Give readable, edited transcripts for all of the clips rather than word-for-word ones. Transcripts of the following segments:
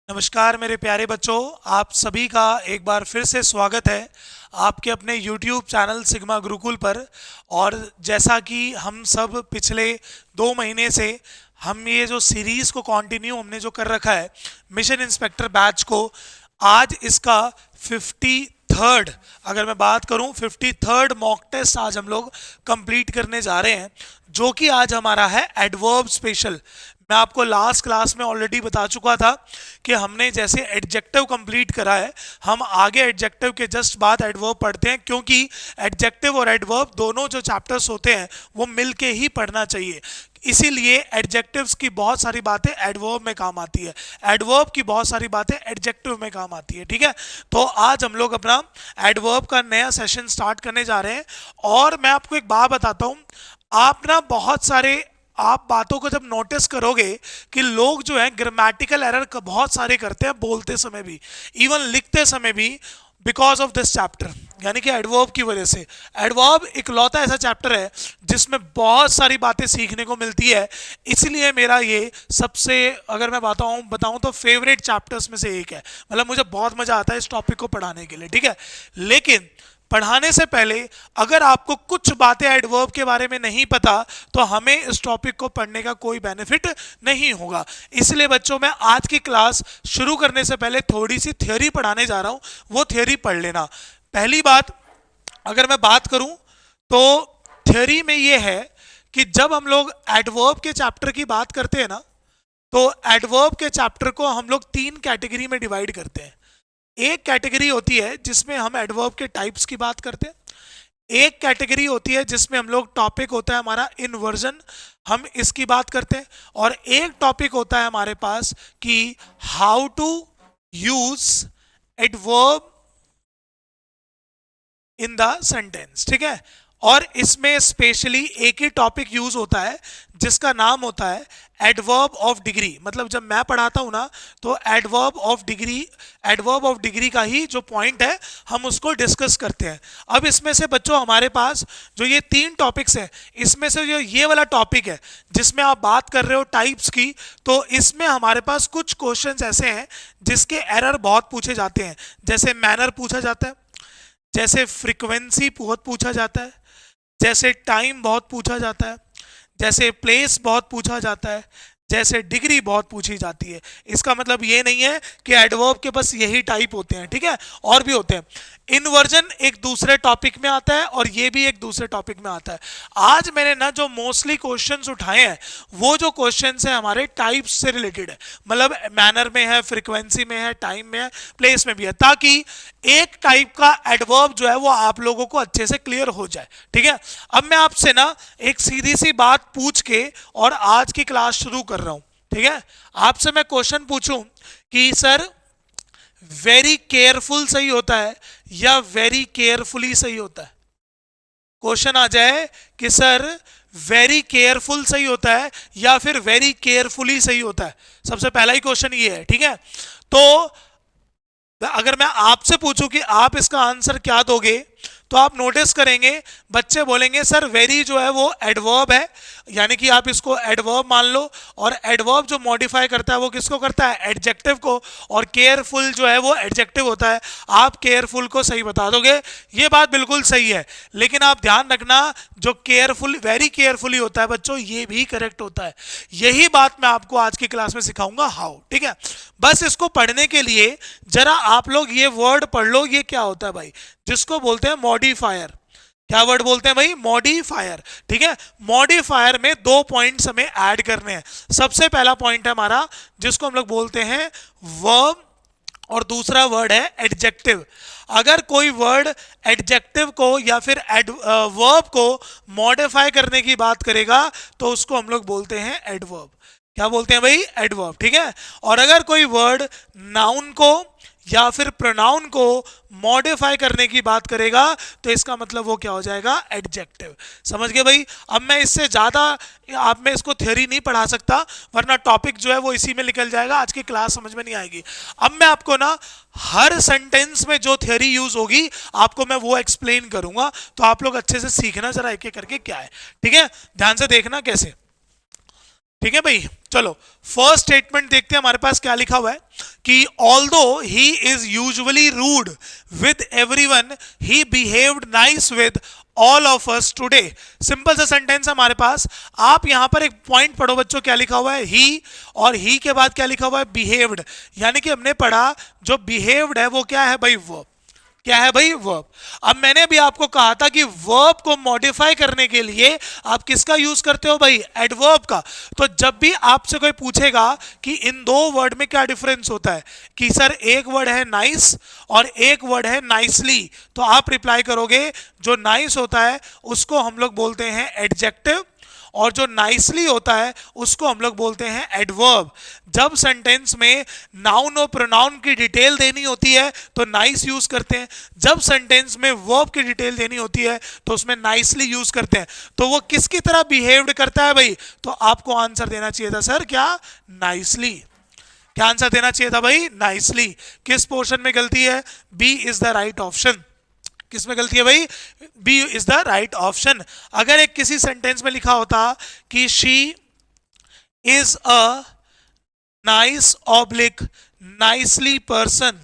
नमस्कार मेरे प्यारे बच्चों, आप सभी का एक बार फिर से स्वागत है आपके अपने YouTube चैनल सिग्मा गुरुकुल पर। और जैसा कि हम सब पिछले 2 महीने से हम ये जो सीरीज़ को कंटिन्यू हमने जो कर रखा है मिशन इंस्पेक्टर बैच को, आज इसका 53rd, अगर मैं बात करूं 53rd मॉक टेस्ट आज हम लोग कंप्लीट करने जा रहे हैं, जो कि आज हमारा है एडवर्ब स्पेशल। मैं आपको लास्ट क्लास में ऑलरेडी बता चुका था कि हमने जैसे एडजेक्टिव कंप्लीट करा है, हम आगे एडजेक्टिव के जस्ट बाद एडवर्ब पढ़ते हैं, क्योंकि एडजेक्टिव और एडवर्ब दोनों जो चैप्टर्स होते हैं वो मिलके ही पढ़ना चाहिए। इसीलिए एडजेक्टिव्स की बहुत सारी बातें एडवर्ब में काम आती है, एडवर्ब की बहुत सारी बातें एडजेक्टिव में काम आती है। ठीक है, तो आज हम लोग अपना एडवर्ब का नया सेशन स्टार्ट करने जा रहे हैं। और मैं आपको एक बात बताता हूँ, आप ना बहुत सारे आप बातों को जब नोटिस करोगे कि लोग जो है ग्रामेटिकल एरर बहुत सारे करते हैं, बोलते समय भी, इवन लिखते समय भी, बिकॉज ऑफ दिस चैप्टर, यानी कि एडवर्ब की वजह से। एडवर्ब इकलौता ऐसा चैप्टर है जिसमें बहुत सारी बातें सीखने को मिलती है, इसलिए मेरा ये सबसे, अगर मैं बताऊं तो फेवरेट चैप्टर्स में से एक है। मतलब मुझे बहुत मजा आता है इस टॉपिक को पढ़ाने के लिए। ठीक है, लेकिन पढ़ाने से पहले अगर आपको कुछ बातें एडवर्ब के बारे में नहीं पता तो हमें इस टॉपिक को पढ़ने का कोई बेनिफिट नहीं होगा। इसलिए बच्चों, मैं आज की क्लास शुरू करने से पहले थोड़ी सी थ्योरी पढ़ाने जा रहा हूं, वो थ्योरी पढ़ लेना। पहली बात, अगर मैं बात करूं तो थ्योरी में ये है कि जब हम लोग एडवर्ब के चैप्टर की बात करते हैं ना, तो एडवर्ब के चैप्टर को हम लोग 3 कैटेगरी में डिवाइड करते हैं। एक कैटेगरी होती है जिसमें हम एडवर्ब के टाइप्स की बात करते हैं, एक कैटेगरी होती है जिसमें हम लोग टॉपिक होता है हमारा इन्वर्जन, हम इसकी बात करते हैं, और एक टॉपिक होता है हमारे पास कि how to use adverb in the sentence. ठीक है, और इसमें स्पेशली एक ही टॉपिक यूज होता है जिसका नाम होता है एडवर्ब ऑफ डिग्री। मतलब जब मैं पढ़ाता हूं ना, तो एडवर्ब ऑफ डिग्री का ही जो पॉइंट है हम उसको डिस्कस करते हैं। अब इसमें से बच्चों हमारे पास जो ये 3 टॉपिक्स हैं, इसमें से जो ये वाला टॉपिक है जिसमें आप बात कर रहे हो टाइप्स की, तो इसमें हमारे पास कुछ क्वेश्चंस ऐसे हैं जिसके एरर बहुत पूछे जाते हैं। जैसे मैनर पूछा जाता है, जैसे फ्रीक्वेंसी बहुत पूछा जाता है, जैसे टाइम बहुत पूछा जाता है, जैसे प्लेस बहुत पूछा जाता है, जैसे डिग्री बहुत पूछी जाती है। इसका मतलब ये नहीं है कि एडवर्ब के बस यही टाइप होते हैं, ठीक है, और भी होते हैं। इन्वर्जन एक दूसरे टॉपिक में आता है और ये भी एक दूसरे टॉपिक में आता है। आज मैंने ना जो मोस्टली क्वेश्चंस उठाए हैं, वो जो क्वेश्चंस हैं हमारे टाइप्स से रिलेटेड है। मतलब मैनर में है, फ्रीक्वेंसी में है, टाइम में है, प्लेस में भी है, ताकि एक टाइप का एडवर्ब जो है वो आप लोगों को अच्छे से क्लियर हो जाए। ठीक है, अब मैं आपसे ना एक सीधी सी बात पूछ के और आज की क्लास शुरू कर रहा हूं। ठीक है, आपसे मैं क्वेश्चन पूछूं कि सर वेरी केयरफुल सही होता है या वेरी केयरफुली सही होता है? क्वेश्चन आ जाए कि सर वेरी केयरफुल सही होता है या फिर वेरी केयरफुली सही होता है, सबसे पहला ही क्वेश्चन ये है। ठीक है, तो अगर मैं आपसे पूछूं कि आप इसका आंसर क्या दोगे, तो आप नोटिस करेंगे बच्चे बोलेंगे सर वेरी जो है वो एडवर्ब है, यानी कि आप इसको एडवर्ब मान लो, और एडवर्ब जो मॉडिफाई करता है वो किसको करता है? एडजेक्टिव को। और केयरफुल जो है वो एडजेक्टिव होता है। आप केयरफुल को सही बता दोगे, ये बात बिल्कुल सही है। लेकिन आप ध्यान रखना, जो केयरफुल वेरी केयरफुली होता है बच्चों, ये भी करेक्ट होता है। यही बात मैं आपको आज की क्लास में सिखाऊंगा, हाउ। ठीक है, बस इसको पढ़ने के लिए जरा आप लोग ये वर्ड पढ़ लो, ये क्या होता है भाई, जिसको बोलते हैं मॉडिफायर। क्या वर्ड बोलते हैं भाई? मॉडिफायर। ठीक है, मॉडिफायर में 2 पॉइंट्स हमें ऐड करने हैं। सबसे पहला पॉइंट है हमारा जिसको हम लोग बोलते हैं वर्ब, और दूसरा वर्ड है एडजेक्टिव। अगर कोई वर्ड एडजेक्टिव को या फिर वर्ब को मॉडिफाई करने की बात करेगा तो उसको हम लोग बोलते हैं एडवर्ब। क्या बोलते हैं भाई? एडवर्ब। ठीक है, और अगर कोई वर्ड नाउन को या फिर प्रोनाउन को मॉडिफाई करने की बात करेगा तो इसका मतलब वो क्या हो जाएगा? एडजेक्टिव। समझ गए भाई? अब मैं इससे ज़्यादा आप में इसको थ्योरी नहीं पढ़ा सकता, वरना टॉपिक जो है वो इसी में निकल जाएगा, आज की क्लास समझ में नहीं आएगी। अब मैं आपको ना हर सेंटेंस में जो थ्योरी यूज होगी आपको मैं वो एक्सप्लेन करूंगा, तो आप लोग अच्छे से सीखना जरा एक एक करके क्या है। ठीक है, ध्यान से देखना कैसे। ठीक है भाई, चलो फर्स्ट स्टेटमेंट देखते हैं हमारे पास क्या लिखा हुआ है कि although he is usually rude with everyone he behaved nice with all of us today. Simple सा सेंटेंस है हमारे पास। आप यहां पर एक पॉइंट पढ़ो बच्चों, क्या लिखा हुआ है, ही, और ही के बाद क्या लिखा हुआ है, बिहेव्ड। यानी कि हमने पढ़ा जो बिहेव्ड है वो क्या है भाई, वर्ब। क्या है भाई, वर्ब। अब मैंने भी आपको कहा था कि वर्ब को मॉडिफाई करने के लिए आप किसका यूज करते हो भाई, एडवर्ब का। तो जब भी आपसे कोई पूछेगा कि इन दो वर्ड में क्या डिफरेंस होता है, कि सर एक वर्ड है नाइस और एक वर्ड है नाइसली, तो आप रिप्लाई करोगे जो नाइस होता है उसको हम लोग बोलते हैं एडजेक्टिव, और जो नाइसली होता है उसको हम लोग बोलते हैं एडवर्ब। जब सेंटेंस में नाउन और प्रोनाउन की डिटेल देनी होती है तो नाइस यूज करते हैं, जब सेंटेंस में वर्ब की डिटेल देनी होती है तो उसमें नाइसली यूज करते हैं। तो वो किसकी तरह बिहेव्ड करता है भाई, तो आपको आंसर देना चाहिए था सर क्या, नाइसली। क्या आंसर देना चाहिए था भाई, नाइसली। किस पोर्शन में गलती है, B is the right option. किसमें गलती है भाई, B is the right option. अगर एक किसी सेंटेंस में लिखा होता कि she is a nice oblique nicely person,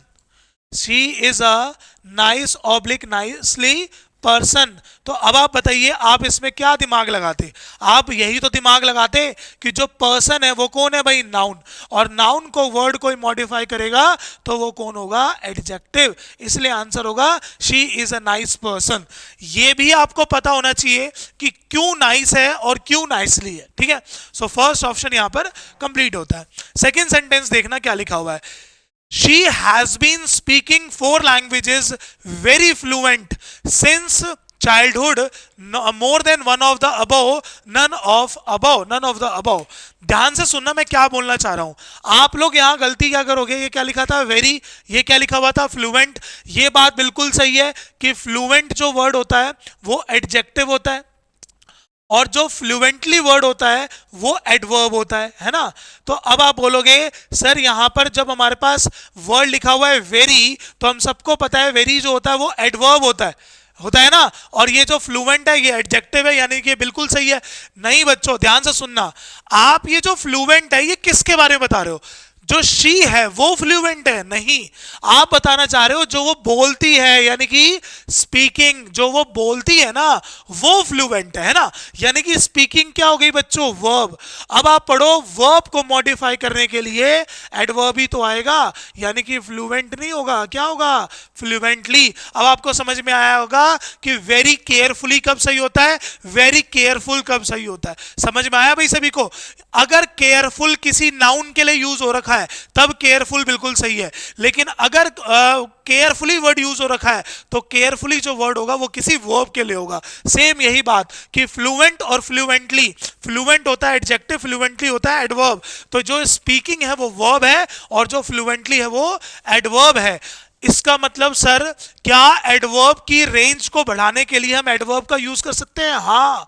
she is a nice oblique nicely person, तो अब आप बताइए आप इसमें क्या दिमाग लगाते, आप यही तो दिमाग लगाते कि जो पर्सन है वो कौन है भाई, नाउन, और नाउन को वर्ड कोई मॉडिफाई करेगा तो वो कौन होगा, एडजेक्टिव। इसलिए आंसर होगा she is a nice person. ये भी आपको पता होना चाहिए कि क्यों नाइस है और क्यों नाइसली है, ठीक है। सो फर्स्ट ऑप्शन यहां पर कंप्लीट होता है। सेकेंड सेंटेंस देखना क्या लिखा हुआ है, She has been speaking 4 languages very fluent since childhood, more than one of the above, none of the above। ध्यान से सुनना मैं क्या बोलना चाह रहा हूं। आप लोग यहां गलती क्या करोगे, ये क्या लिखा था वेरी, ये क्या लिखा हुआ था फ्लुएंट। ये बात बिल्कुल सही है कि फ्लुएंट जो वर्ड होता है वो एडजेक्टिव होता है, और जो फ्लुएंटली वर्ड होता है वो एडवर्ब होता है ना। तो अब आप बोलोगे सर यहां पर जब हमारे पास वर्ड लिखा हुआ है वेरी, तो हम सबको पता है वेरी जो होता है वो एडवर्ब होता है ना, और ये जो फ्लुएंट है ये एडजेक्टिव है, यानी कि बिल्कुल सही है। नहीं बच्चों ध्यान से सुनना, आप ये जो फ्लुएंट है ये किसके बारे में बता रहे हो, जो शी है वो फ्लुएंट है, नहीं। आप बताना चाह रहे हो जो वो बोलती है, यानी कि स्पीकिंग जो वो बोलती है ना वो फ्लुएंट है ना। यानी कि स्पीकिंग क्या हो गई बच्चों, वर्ब। अब आप पढ़ो वर्ब को मॉडिफाई करने के लिए एडवर्ब ही तो आएगा, यानी कि फ्लुएंट नहीं होगा, क्या होगा, फ्लुएंटली। अब आपको समझ में आया होगा कि वेरी केयरफुली कब सही होता है, वेरी केयरफुल कब सही होता है। समझ में आया भाई सभी को। अगर केयरफुल किसी नाउन के लिए यूज हो रखा है तब केयरफुल बिल्कुल सही है, लेकिन अगर केयरफुली वर्ड यूज हो रखा है तो केयरफुली जो वर्ड होगा वो किसी वर्ब के लिए होगा। सेम यही बात कि फ्लुएंट और फ्लुएंटली, फ्लुएंट होता है एडजेक्टिव, फ्लुएंटली होता है एडवर्ब। तो जो स्पीकिंग है वो वर्ब है और जो फ्लुएंटली है वो एडवर्ब है। इसका मतलब सर क्या एडवर्ब की रेंज को बढ़ाने के लिए हम एडवर्ब का यूज कर सकते हैं, हाँ।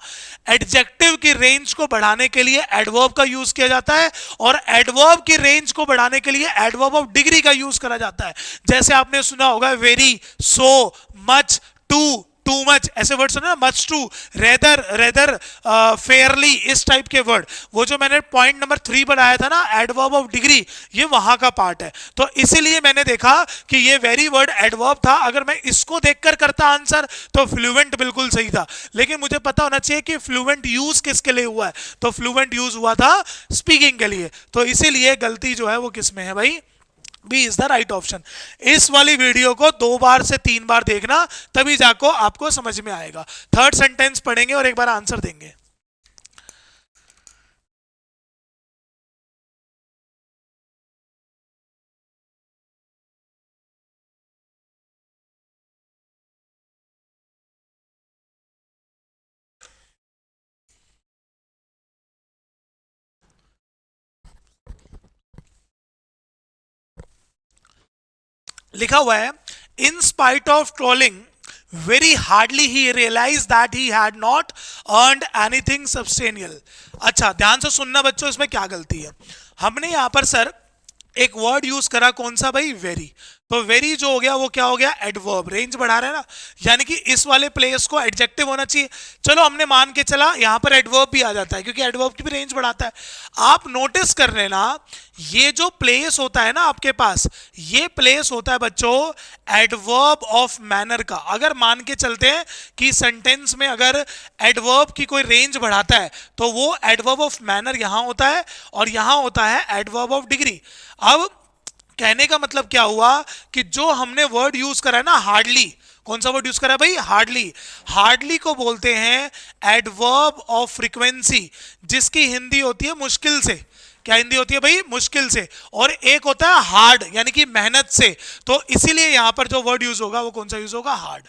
एडजेक्टिव की रेंज को बढ़ाने के लिए एडवर्ब का यूज किया जाता है, और एडवर्ब की रेंज को बढ़ाने के लिए एडवर्ब ऑफ डिग्री का यूज करा जाता है। जैसे आपने सुना होगा very, so, much, too, too much, ऐसे वर्ड सुने ना, much too, rather, rather, fairly, इस टाइप के वर्ड। वो जो मैंने पॉइंट नंबर 3 पर आया था ना एडवर्ब ऑफ डिग्री, ये वहां का पार्ट है। तो इसीलिए मैंने देखा कि ये वेरी वर्ड एडवर्ब था। अगर मैं इसको देखकर करता आंसर तो फ्लुएंट बिल्कुल सही था, लेकिन मुझे पता होना चाहिए कि फ्लुएंट यूज किसके लिए हुआ है, तो फ्लुएंट यूज हुआ था स्पीकिंग के लिए। तो इसीलिए गलती जो है वो किसमें है भाई, B is the right option. इस वाली वीडियो को 2 बार से 3 बार देखना, तभी जाको आपको समझ में आएगा। थर्ड सेंटेंस पढ़ेंगे और एक बार आंसर देंगे। लिखा हुआ है in spite of trolling very hardly he realise that he had not earned anything substantial. अच्छा ध्यान से सुनना बच्चों, इसमें क्या गलती है। हमने यहां पर सर एक वर्ड यूज करा, कौन सा भाई, वेरी। तो वेरी जो हो गया वो क्या हो गया, एडवर्ब, रेंज बढ़ा रहा है ना, यानी कि इस वाले प्लेस को एडजेक्टिव होना चाहिए। चलो हमने मान के चला यहां पर एडवर्ब भी आ जाता है क्योंकि एडवर्ब की भी रेंज बढ़ाता है। आप नोटिस कर लेना ये जो प्लेस होता है ना आपके पास, ये प्लेस होता है बच्चों एडवर्ब ऑफ मैनर का। अगर मान के चलते हैं कि सेंटेंस में अगर एडवर्ब की कोई रेंज बढ़ाता है तो वो एडवर्ब ऑफ मैनर यहां होता है और यहां होता है एडवर्ब ऑफ डिग्री। अब कहने का मतलब क्या हुआ कि जो हमने वर्ड यूज करा है ना हार्डली, कौन सा वर्ड यूज करा है भाई, हार्डली, हार्डली को बोलते हैं एडवर्ब ऑफ फ्रीक्वेंसी, जिसकी हिंदी होती है मुश्किल से। क्या हिंदी होती है भाई, मुश्किल से। और एक होता है हार्ड यानी कि मेहनत से। तो इसीलिए यहां पर जो वर्ड यूज होगा वो कौन सा यूज होगा, हार्ड।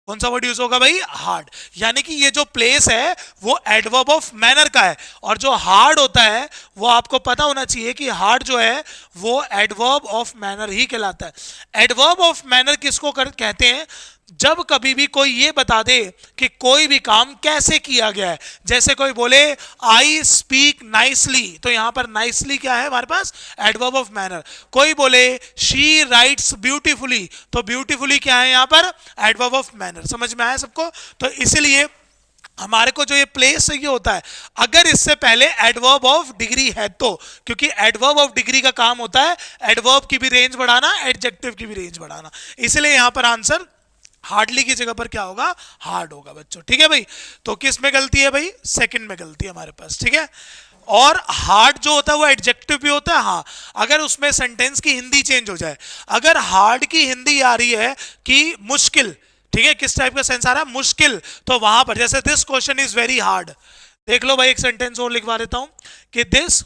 कौन सा वर्ड यूज होगा भाई, हार्ड। यानी कि ये जो प्लेस है वो एडवर्ब ऑफ मैनर का है और जो हार्ड होता है वो आपको पता होना चाहिए कि हार्ड जो है वो एडवर्ब ऑफ मैनर ही कहलाता है। एडवर्ब ऑफ मैनर किसको कहते हैं, जब कभी भी कोई ये बता दे कि कोई भी काम कैसे किया गया है। जैसे कोई बोले आई स्पीक नाइसली, तो यहां पर नाइसली क्या है हमारे पास, एडवर्ब ऑफ मैनर। कोई बोले शी राइट्स ब्यूटीफुली, तो ब्यूटीफुली क्या है यहां पर, एडवर्ब ऑफ मैनर। समझ में आया सबको। तो इसलिए हमारे को जो ये प्लेस चाहिए होता है अगर इससे पहले एडवर्ब ऑफ डिग्री है तो, क्योंकि एडवर्ब ऑफ डिग्री का काम होता है एडवर्ब की भी रेंज बढ़ाना, एडजेक्टिव की भी रेंज बढ़ाना। इसलिए यहां पर आंसर हार्डली की जगह पर क्या होगा, हार्ड होगा बच्चों। ठीक है भाई, तो किस में गलती है भाई, सेकंड में गलती है हमारे पास। ठीक है, और हार्ड जो होता है वो एडजेक्टिव भी होता है। हाँ, अगर उसमें सेंटेंस की हिंदी चेंज हो जाए, अगर हार्ड की हिंदी आ रही है कि मुश्किल, ठीक है, किस टाइप का सेंस आ रहा है, मुश्किल, तो वहां पर जैसे this question is very hard, देख लो भाई एक सेंटेंस और लिखवा देता हूं कि this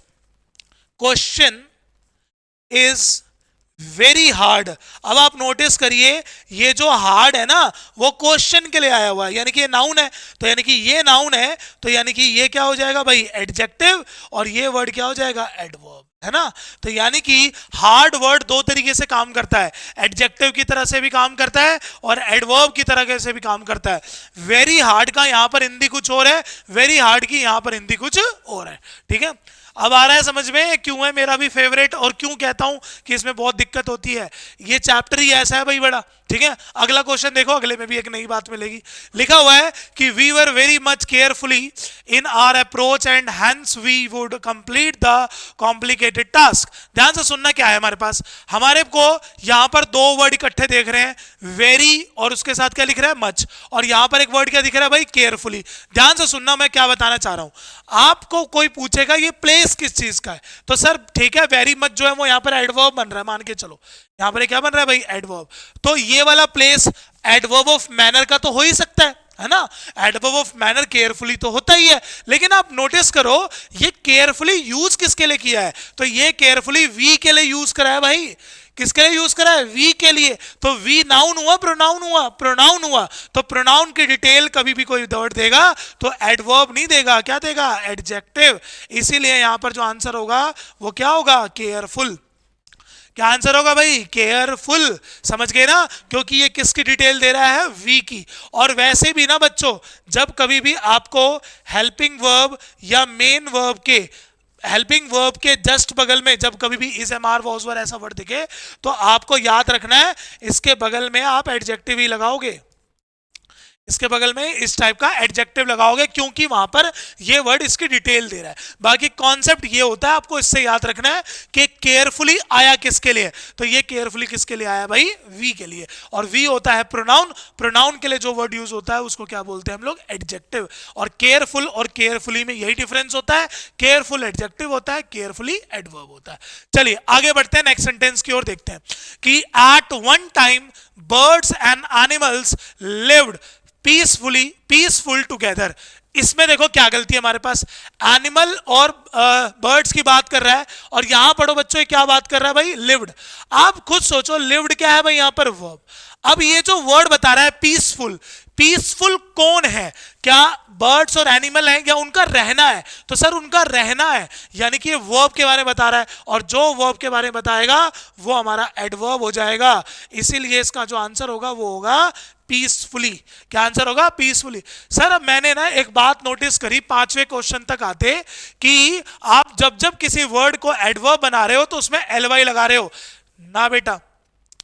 question is very hard. अब आप नोटिस करिए ये जो हार्ड है ना वो क्वेश्चन के लिए आया हुआ है, यानी कि ये नाउन है, तो यानी कि ये नाउन है, तो यानी कि ये क्या हो जाएगा भाई, एडजेक्टिव, और ये वर्ड क्या हो जाएगा, एडवर्ब, है ना। तो यानी कि हार्ड वर्ड दो तरीके से काम करता है, एडजेक्टिव की तरह से भी काम करता है और एडवर्ब की तरह से भी काम करता है। वेरी हार्ड का यहां पर हिंदी कुछ और है, वेरी हार्ड की यहां पर हिंदी कुछ और है। ठीक है, अब आ रहा है समझ में क्यों है मेरा भी फेवरेट और क्यों कहता हूं कि इसमें बहुत दिक्कत होती है। ये चैप्टर ही ऐसा है भाई बड़ा। ठीक है, अगला क्वेश्चन देखो, अगले में भी एक नई बात मिलेगी। लिखा हुआ है कि we were very much carefully in our approach and hence we would complete the complicated task. ध्यान से सुनना, क्या है हमारे पास, हमारे को यहां पर दो वर्ड इकट्ठे देख रहे हैं, वेरी और उसके साथ क्या लिख रहा है, मच, और यहां पर एक वर्ड क्या दिख रहा है भाई, केयरफुली। ध्यान से सुनना मैं क्या बताना चाह रहा हूं। आपको कोई पूछेगा ये प्लेस किस चीज का है, तो सर ठीक है वेरी मच जो है वो यहां पर एडवर्ब बन रहा है, मान के चलो यहां पर क्या बन रहा है भाई, एडवर्ब। तो ये वाला प्लेस एडवर्ब ऑफ मैनर का तो हो ही सकता है ना, एडवर्ब ऑफ मैनर केयरफुली तो होता ही है। लेकिन आप नोटिस करो ये केयरफुली यूज किसके लिए किया है, तो ये केयरफुली वी के लिए यूज करा है भाई। किसके लिए यूज करा है, वी के लिए। तो वी नाउन हुआ, प्रोनाउन हुआ, प्रोनाउन हुआ, तो प्रोनाउन की डिटेल कभी भी कोई वर्ड देगा तो एडवर्ब नहीं देगा, क्या देगा, एडजेक्टिव। इसीलिए यहां पर जो आंसर होगा वो क्या होगा, केयरफुल। क्या आंसर होगा भाई, केयरफुल। समझ गए ना, क्योंकि ये किसकी डिटेल दे रहा है, वी की। और वैसे भी ना बच्चों, जब कभी भी आपको हेल्पिंग वर्ब या मेन वर्ब के, हेल्पिंग वर्ब के जस्ट बगल में जब कभी भी इज, एम, आर, वॉज, वर ऐसा वर्ड दिखे तो आपको याद रखना है इसके बगल में आप एडजेक्टिव ही लगाओगे, इसके बगल में इस टाइप का एडजेक्टिव लगाओगे, क्योंकि वहां पर ये वर्ड इसकी डिटेल दे रहा है। बाकी कॉन्सेप्ट ये होता है, आपको इससे याद रखना है कि केयरफुली आया किसके लिए, तो ये केयरफुली किसके लिए आया भाई, वी के लिए। और वी होता है प्रोनाउन, प्रोनाउन के लिए जो वर्ड यूज होता है उसको क्या बोलते हैं हम लोग, एडजेक्टिव। और केयरफुल और केयरफुली में यही डिफरेंस होता है, केयरफुल एडजेक्टिव होता है, केयरफुली एडवर्ब होता है। चलिए आगे बढ़ते हैं, नेक्स्ट सेंटेंस की ओर देखते हैं कि at one time birds and animals lived peaceful together. इसमें देखो क्या गलती है हमारे पास, एनिमल और बर्ड्स की बात कर रहा है और यहां पढ़ो बच्चों क्या बात कर रहा है भाई, लिव्ड। आप खुद सोचो लिव्ड क्या है भाई यहां पर, वर्ब। अब ये जो वर्ड बता रहा है पीसफुल, पीसफुल कौन है, क्या बर्ड्स और एनिमल हैं, क्या उनका रहना है, तो सर उनका रहना है, यानी कि ये वर्ब के बारे में बता रहा है और जो वर्ब के बारे में बताएगा वो हमारा एडवर्ब हो जाएगा। इसीलिए इसका जो आंसर होगा वो होगा पीसफुली। क्या आंसर होगा, पीसफुली। सर अब मैंने ना एक बात नोटिस करी, 5वें क्वेश्चन तक आते कि आप जब जब किसी वर्ड को एडवर्ब बना रहे हो तो उसमें एलवाई लगा रहे हो ना बेटा,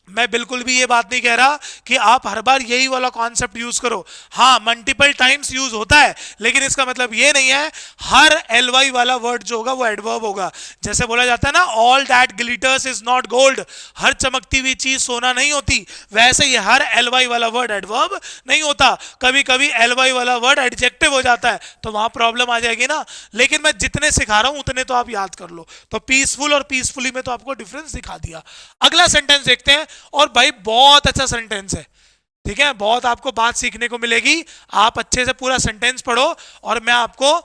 मैं बिल्कुल भी ये बात नहीं कह रहा कि आप हर बार यही वाला कॉन्सेप्ट यूज करो, हाँ मल्टीपल टाइम्स यूज होता है, लेकिन इसका मतलब ये नहीं है हर एल वाई वाला वर्ड जो होगा वो एडवर्ब होगा। जैसे बोला जाता है ना, all that glitters is not gold, हर चमकती हुई चीज सोना नहीं होती, वैसे ही हर एल वाई वाला वर्ड एडवर्ब नहीं होता। कभी कभी एल वाई वाला वर्ड एडजेक्टिव हो जाता है, तो वहां प्रॉब्लम आ जाएगी ना। लेकिन मैं जितने सिखा रहा हूं उतने तो आप याद कर लो। तो पीसफुल और पीसफुली में तो आपको डिफरेंस दिखा दिया। अगला सेंटेंस देखते हैं, और भाई बहुत अच्छा सेंटेंस है, ठीक है, बहुत आपको बात सीखने को मिलेगी। आप अच्छे से पूरा सेंटेंस पढ़ो, और मैं आपको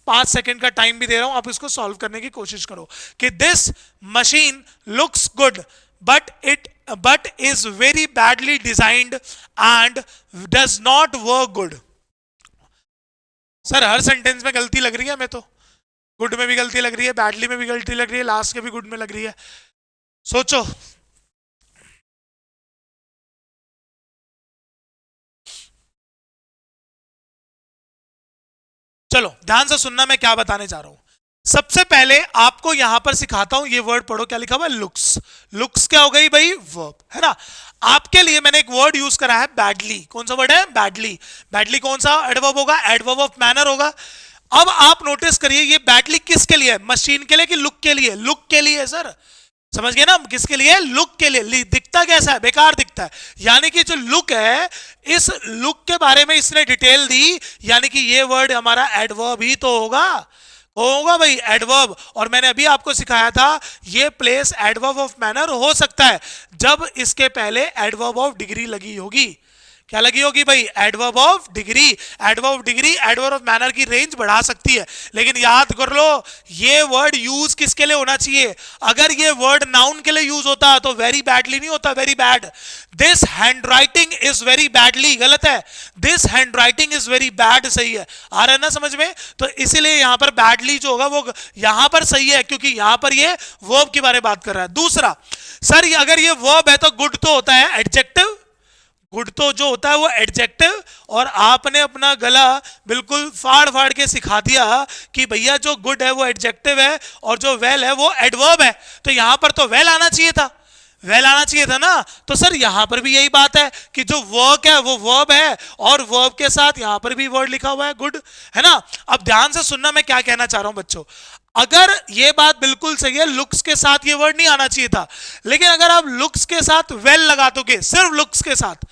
5 सेकंड का टाइम भी दे रहा हूं, आप इसको सॉल्व करने की कोशिश करो। कि this machine looks good but is very badly designed and does not work good. Sir her sentence में गलती लग रही है, हमें तो गुड में भी गलती लग रही है, बैडली में भी गलती लग रही है, लास्ट के भी गुड में लग रही है। सोचो। चलो ध्यान से सुनना मैं क्या बताने जा रहा हूं। सबसे पहले आपको यहां पर सिखाता हूं, ये वर्ड पढ़ो क्या लिखा हुआ है, लुक्स। लुक्स क्या हो गई भाई, वर्ब है ना। आपके लिए मैंने एक वर्ड यूज करा है बैडली। कौन सा वर्ड है, बैडली। बैडली कौन सा एडवर्ब होगा, एडवर्ब ऑफ मैनर होगा। अब आप नोटिस करिए ये बैडली किसके लिए है, मशीन के लिए कि लुक के लिए, लुक के लिए सर, समझ गए ना, किसके लिए, लुक के लिए। दिखता कैसा है, बेकार दिखता है, यानी कि जो लुक है, इस लुक के बारे में इसने डिटेल दी, यानी कि ये वर्ड हमारा एडवर्ब ही तो होगा, होगा भाई एडवर्ब। और मैंने अभी आपको सिखाया था ये प्लेस एडवर्ब ऑफ मैनर हो सकता है जब इसके पहले एडवर्ब ऑफ डिग्री लगी होगी। क्या लगी होगी भाई, adverb of degree. Adverb of degree adverb of manner की रेंज बढ़ा सकती है, लेकिन याद कर लो ये वर्ड यूज किसके लिए होना चाहिए। अगर ये वर्ड नाउन के लिए यूज होता तो वेरी बैडली नहीं होता, very bad. This handwriting is very badly गलत है, this handwriting is very bad सही है। आ रहा है ना समझ में। तो इसीलिए यहां पर बैडली जो होगा वो यहां पर सही है, क्योंकि यहां पर ये वर्ब के बारे में बात कर रहा है। दूसरा, सर अगर ये वर्ब है तो गुड तो होता है एडजेक्टिव, गुड तो जो होता है वो एडजेक्टिव। और आपने अपना गला बिल्कुल फाड़ फाड़ के सिखा दिया कि भैया जो गुड है वो एडजेक्टिव है और जो वेल है वो एडवर्ब है, तो यहां पर तो वेल आना चाहिए था, वेल आना चाहिए था ना। तो सर यहां पर भी यही बात है कि जो वर्क है वो वर्ब है, और वर्ब के साथ यहां पर भी वर्ड लिखा हुआ है गुड, है ना। अब ध्यान से सुनना मैं क्या कहना चाह रहा हूं बच्चों। अगर ये बात बिल्कुल सही है, लुक्स के साथ ये वर्ड नहीं आना चाहिए था, लेकिन अगर आप लुक्स के साथ वेल लगा दोगे, सिर्फ लुक्स के साथ,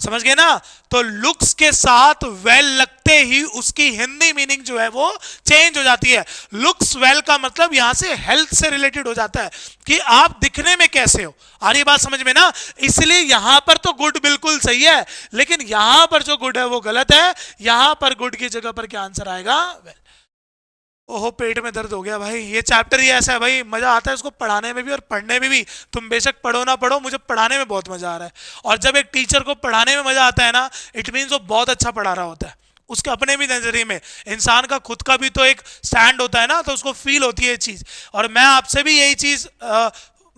समझ गए ना, तो लुक्स के साथ वेल लगते ही उसकी हिंदी मीनिंग जो है वो चेंज हो जाती है। लुक्स वेल का मतलब यहां से हेल्थ से रिलेटेड हो जाता है कि आप दिखने में कैसे हो। आ रही बात समझ में ना। इसलिए यहां पर तो गुड बिल्कुल सही है, लेकिन यहां पर जो गुड है वो गलत है। यहां पर गुड की जगह पर क्या आंसर आएगा, वेल। ओहो पेट में दर्द हो गया भाई, ये चैप्टर ही ऐसा है भाई, मजा आता है इसको पढ़ाने में भी और पढ़ने में भी। तुम बेशक पढ़ो ना पढ़ो, मुझे पढ़ाने में बहुत मजा आ रहा है। और जब एक टीचर को पढ़ाने में मजा आता है ना, इट मीन्स वो बहुत अच्छा पढ़ा रहा होता है। उसके अपने भी नजरिए में, इंसान का खुद का भी तो एक स्टैंड होता है ना, तो उसको फील होती है ये चीज। और मैं आपसे भी यही चीज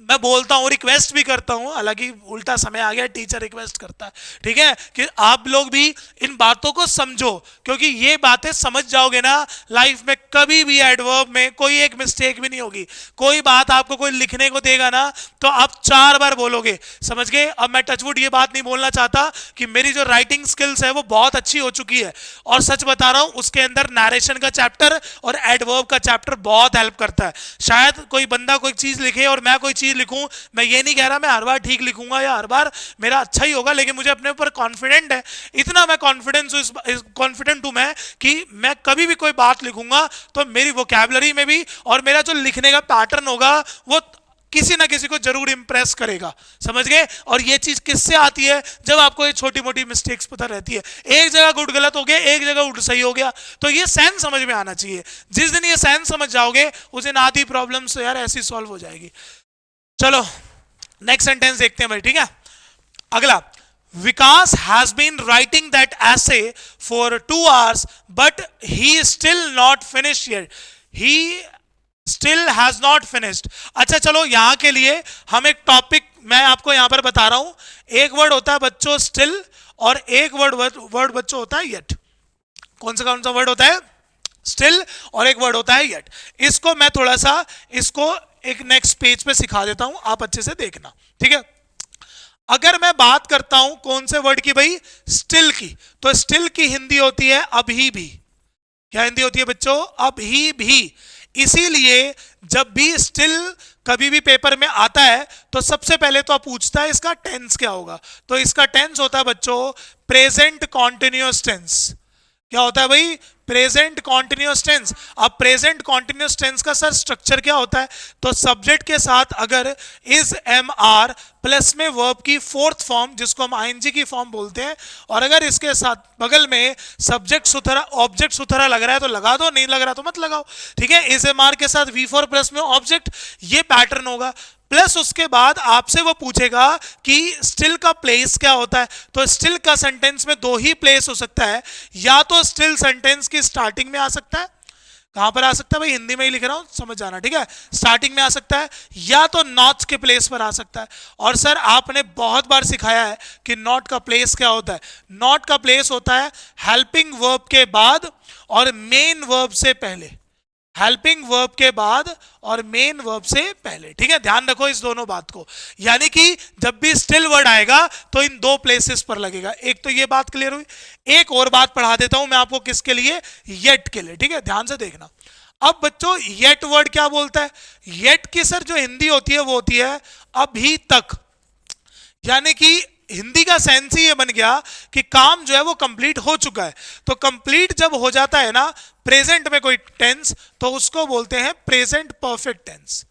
मैं बोलता हूँ, रिक्वेस्ट भी करता हूँ, हालांकि उल्टा समय आ गया, टीचर रिक्वेस्ट करता है, ठीक है, कि आप लोग भी इन बातों को समझो, क्योंकि ये बातें समझ जाओगे ना, लाइफ में कभी भी एडवर्ब में कोई एक मिस्टेक भी नहीं होगी। कोई बात आपको कोई लिखने को देगा ना, तो आप 4 बार बोलोगे, समझ गए। अब मैं टचवुड ये बात नहीं बोलना चाहता कि मेरी जो राइटिंग स्किल्स है वो बहुत अच्छी हो चुकी है, और सच बता रहा हूं उसके अंदर नरेशन का चैप्टर और एडवर्ब का चैप्टर बहुत हेल्प करता है। शायद कोई बंदा कोई चीज लिखे और मैं कोई चीज लिखूं, मैं ये नहीं कह रहा मैं हर बार ठीक लिखूंगा या हर बार मेरा अच्छा ही होगा, लेकिन मुझे अपने ऊपर कॉन्फिडेंट है, इतना मैं कॉन्फिडेंट हूं मैं कि मैं कभी भी कोई बात लिखूंगा तो मेरी वोकैबुलरी में भी और मेरा जो लिखने का पैटर्न होगा वो किसी ना किसी को जरूर इंप्रेस करेगा, समझ गए। और ये चीज किससे आती है, जब आपको ये छोटी मोटी मिस्टेक्स पता रहती है, एक जगह गुड गलत हो गया, एक जगह उल्ट सही हो गया, तो ये सेंस समझ में आना चाहिए। जिस दिन ये सेंस समझ जाओगे उस दिन आधी प्रॉब्लम्स तो यार ऐसी सॉल्व हो जाएगी। चलो नेक्स्ट सेंटेंस देखते हैं भाई, ठीक है। अगला, Vikas has been writing that essay for 2 hours but he still not finish yet, he still has not finished. अच्छा चलो यहां के लिए हम एक टॉपिक मैं आपको यहां पर बता रहा हूं। एक वर्ड होता है बच्चों स्टिल, और एक वर्ड बच्चों होता है येट। कौन सा वर्ड होता है, स्टिल, और एक वर्ड होता है येट। इसको मैं थोड़ा सा इसको एक नेक्स्ट पेज पे सिखा देता हूं, आप अच्छे से देखना, ठीक है। अगर मैं बात करता हूं कौन से वर्ड की भाई, स्टिल की, तो स्टिल की हिंदी होती है अभी भी। क्या हिंदी होती है बच्चों, अभी भी। इसीलिए जब भी स्टिल कभी भी पेपर में आता है तो सबसे पहले तो आप पूछता है इसका टेंस क्या होगा, तो इसका टेंस होता है बच्चों प्रेजेंट कॉन्टिन्यूअस टेंस। क्या होता है भाई, प्रेजेंट कॉन्टिन्यूअस टेंस। अब प्रेजेंट कॉन्टिन्यूअस टेंस का सर स्ट्रक्चर क्या होता है, तो सब्जेक्ट के साथ अगर इज एम आर प्लस में वर्ब की फोर्थ फॉर्म जिसको हम आईएनजी की फॉर्म बोलते हैं, और अगर इसके साथ बगल में सब्जेक्ट सुथरा ऑब्जेक्ट सुथरा लग रहा है तो लगा दो, नहीं लग रहा तो मत लगाओ। ठीक है, इज एम आर के साथ वी फोर प्लस में ऑब्जेक्ट, ये पैटर्न होगा। प्लस उसके बाद आपसे वो पूछेगा कि स्टिल का प्लेस क्या होता है, तो स्टिल का सेंटेंस में दो ही प्लेस हो सकता है, या तो स्टिल सेंटेंस की स्टार्टिंग में आ सकता है, कहां पर आ सकता है भाई, हिंदी में ही लिख रहा हूं समझ जाना, ठीक है, स्टार्टिंग में आ सकता है, या तो नॉट के प्लेस पर आ सकता है। और सर आपने बहुत बार सिखाया है कि नॉट का प्लेस क्या होता है, नॉट का प्लेस होता है हेल्पिंग वर्ब के बाद और मेन वर्ब से पहले, हेल्पिंग वर्ब के बाद और मेन वर्ब से पहले। ठीक है, ध्यान रखो इस दोनों बात को, यानी कि जब भी स्टिल वर्ड आएगा तो इन दो प्लेसेस पर लगेगा। एक तो ये बात क्लियर हुई, एक और बात पढ़ा देता हूं मैं आपको किसके लिए, येट के लिए। ठीक है, ध्यान से देखना। अब बच्चों येट वर्ड क्या बोलता है, येट की सर जो हिंदी होती है वो होती है अभी तक, यानी कि हिंदी का सेंस ही ये बन गया कि काम जो है वो कंप्लीट हो चुका है। तो कंप्लीट जब हो जाता है ना प्रेजेंट में कोई टेंस, तो उसको बोलते हैं प्रेजेंट परफेक्ट टेंस।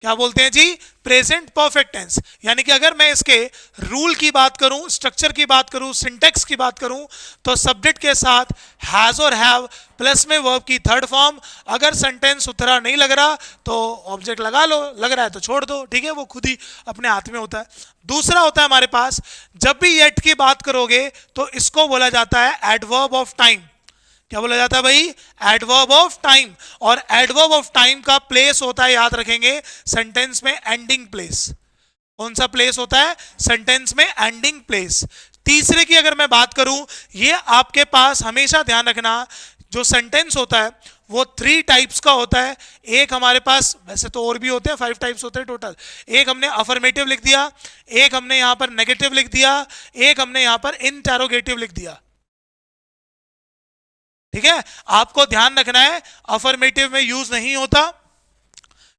क्या बोलते हैं जी, प्रेजेंट परफेक्ट टेंस। यानी कि अगर मैं इसके रूल की बात करूं, स्ट्रक्चर की बात करूं, सिंटेक्स की बात करूं, तो सब्जेक्ट के साथ हैज और हैव प्लस में वर्ब की थर्ड फॉर्म, अगर सेंटेंस सुथरा नहीं लग रहा तो ऑब्जेक्ट लगा लो, लग रहा है तो छोड़ दो। ठीक है, वो खुद ही अपने हाथ में होता है। दूसरा होता है हमारे पास, जब भी येट की बात करोगे तो इसको बोला जाता है एडवर्ब ऑफ टाइम। क्या बोला जाता है भाई, एडवर्ब ऑफ टाइम। और एडवर्ब ऑफ टाइम का प्लेस होता है, याद रखेंगे, सेंटेंस में एंडिंग प्लेस। कौन सा प्लेस होता है, सेंटेंस में एंडिंग प्लेस। तीसरे की अगर मैं बात करूं, ये आपके पास हमेशा ध्यान रखना, जो सेंटेंस होता है वो 3 टाइप्स का होता है। एक हमारे पास, वैसे तो और भी होते हैं, 5 टाइप्स होते हैं टोटल। एक हमने अफर्मेटिव लिख दिया, एक हमने यहां पर नेगेटिव लिख दिया, एक हमने यहां पर इंटेरोगेटिव लिख दिया। ठीक है, आपको ध्यान रखना है अफर्मेटिव में यूज नहीं होता।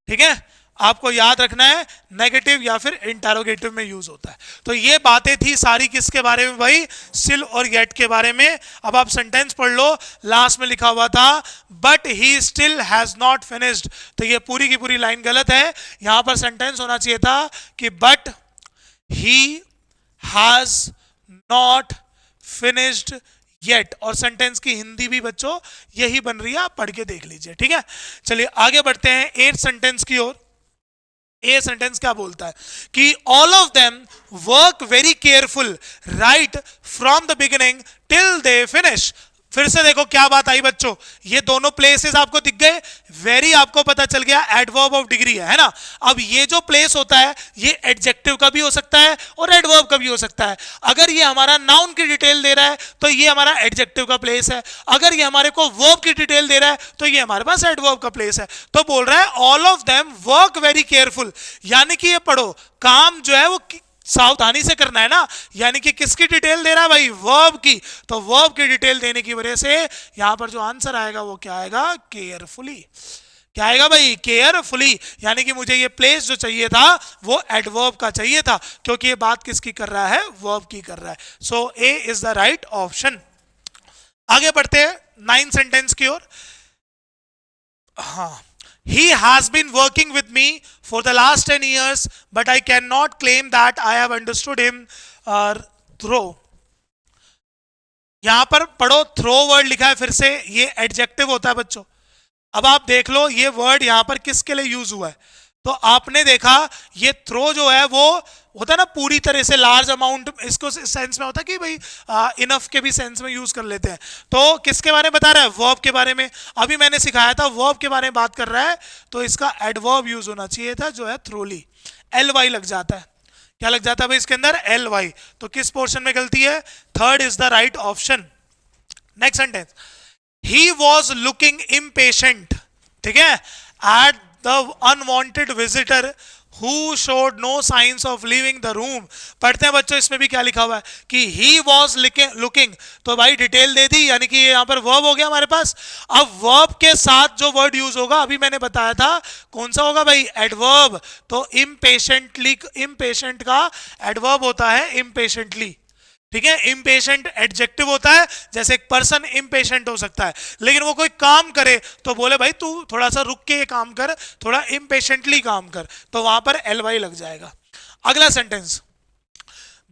ठीक है, आपको याद रखना है नेगेटिव या फिर इंटेरोगेटिव में यूज होता है। तो ये बातें थी सारी किसके बारे में भाई, स्टिल और येट के बारे में। अब आप सेंटेंस पढ़ लो, लास्ट में लिखा हुआ था but he still has not finished, तो ये पूरी की पूरी लाइन गलत है। यहां पर सेंटेंस होना चाहिए था कि but he has not finished yet, और सेंटेंस की हिंदी भी बच्चों यही बन रही है, आप पढ़ के देख लीजिए। ठीक है, चलिए आगे बढ़ते हैं 8 सेंटेंस की ओर। ए सेंटेंस क्या बोलता है कि all of them work very careful right from the beginning till they finish. फिर से देखो क्या बात आई बच्चों, ये दोनों प्लेसेस आपको दिख गए, वेरी आपको पता चल गया एडवर्ब ऑफ डिग्री है ना। अब ये जो प्लेस होता है ये एडजेक्टिव का भी हो सकता है और एडवर्ब का भी हो सकता है। अगर ये हमारा नाउन की डिटेल दे रहा है तो ये हमारा एडजेक्टिव का प्लेस है, अगर ये हमारे को वर्ब की डिटेल दे रहा है तो ये हमारे पास एडवर्ब का प्लेस है। तो बोल रहा है all of them work very careful, यानी कि ये पढ़ो काम जो है वो सावधानी से करना है ना। यानी कि किसकी डिटेल दे रहा है भाई, वर्ब की, तो वर्ब की डिटेल देने की वजह से यहां पर जो आंसर आएगा वो क्या आएगा, केयरफुली। क्या आएगा भाई, केयरफुली। यानी कि मुझे ये प्लेस जो चाहिए था वो एडवर्ब का चाहिए था, क्योंकि ये बात किसकी कर रहा है, वर्ब की कर रहा है। सो ए इज द राइट ऑप्शन। आगे बढ़ते हैं 9 सेंटेंस की ओर। हाँ, he has been working with me for the last 10 years but I cannot claim that I have understood him through। यहां पर पढ़ो थ्रो वर्ड लिखा है, फिर से ये एडजेक्टिव होता है बच्चों। अब आप देख लो ये वर्ड यहां पर किसके लिए यूज हुआ है, तो आपने देखा ये थ्रो जो है वो होता है ना पूरी तरह से लार्ज अमाउंट, इसको सेंस में होता है कि भाई इनफ के भी सेंस में यूज कर लेते हैं। तो किसके बारे में बता रहा है, वर्ब के बारे में। अभी मैंने सिखाया था वर्ब के बारे में बात कर रहा है, तो इसका एडवर्ब यूज होना चाहिए था जो है थ्रोली, एल वाई लग जाता है। क्या लग जाता है भाई इसके अंदर, एल वाई। तो किस पोर्शन में गलती है, third is the right option. Next sentence, he was looking impatient, ठीक है, at the unwanted visitor who showed no signs of leaving the room. पढ़ते हैं बच्चों, इसमें भी क्या लिखा हुआ है कि ही वॉज लुकिंग, तो भाई डिटेल दे दी, यानी कि यहाँ पर वर्ब हो गया हमारे पास। अब वर्ब के साथ जो वर्ड यूज होगा अभी मैंने बताया था, कौन सा होगा भाई, एडवर्ब। तो इम्पेशेंटली, इम्पेशेंट का एडवर्ब होता है इम्पेशेंटली, ठीक है। इम्पेशेंट एडजेक्टिव होता है, जैसे एक पर्सन इम्पेशेंट हो सकता है, लेकिन वो कोई काम करे तो बोले भाई तू थोड़ा सा रुक के ये काम कर, थोड़ा इम्पेशेंटली काम कर, तो वहां पर एल वाई लग जाएगा। अगला sentence,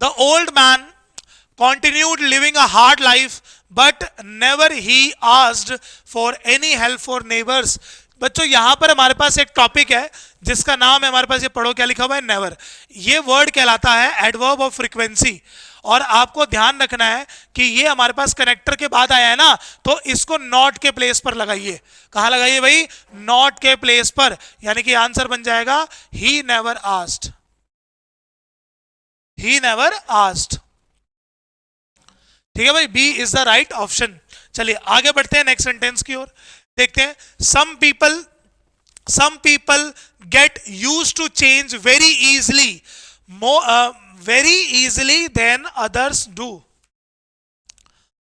the old man continued living a hard life but never he asked for any help for neighbors। बच्चों यहां पर हमारे पास एक टॉपिक है जिसका नाम है, हमारे पास ये पढ़ो क्या लिखा हुआ है, नेवर। ये वर्ड कहलाता है एडवर्ब ऑफ फ्रीक्वेंसी, और आपको ध्यान रखना है कि ये हमारे पास कनेक्टर के बाद आया है ना, तो इसको नॉट के प्लेस पर लगाइए। कहां लगाइए भाई, नॉट के प्लेस पर, यानी कि आंसर बन जाएगा he never asked, he never asked, ठीक है भाई, B is the right option. चलिए आगे बढ़ते हैं नेक्स्ट सेंटेंस की ओर, देखते हैं। Some people get use to change very easily, very easily than others do.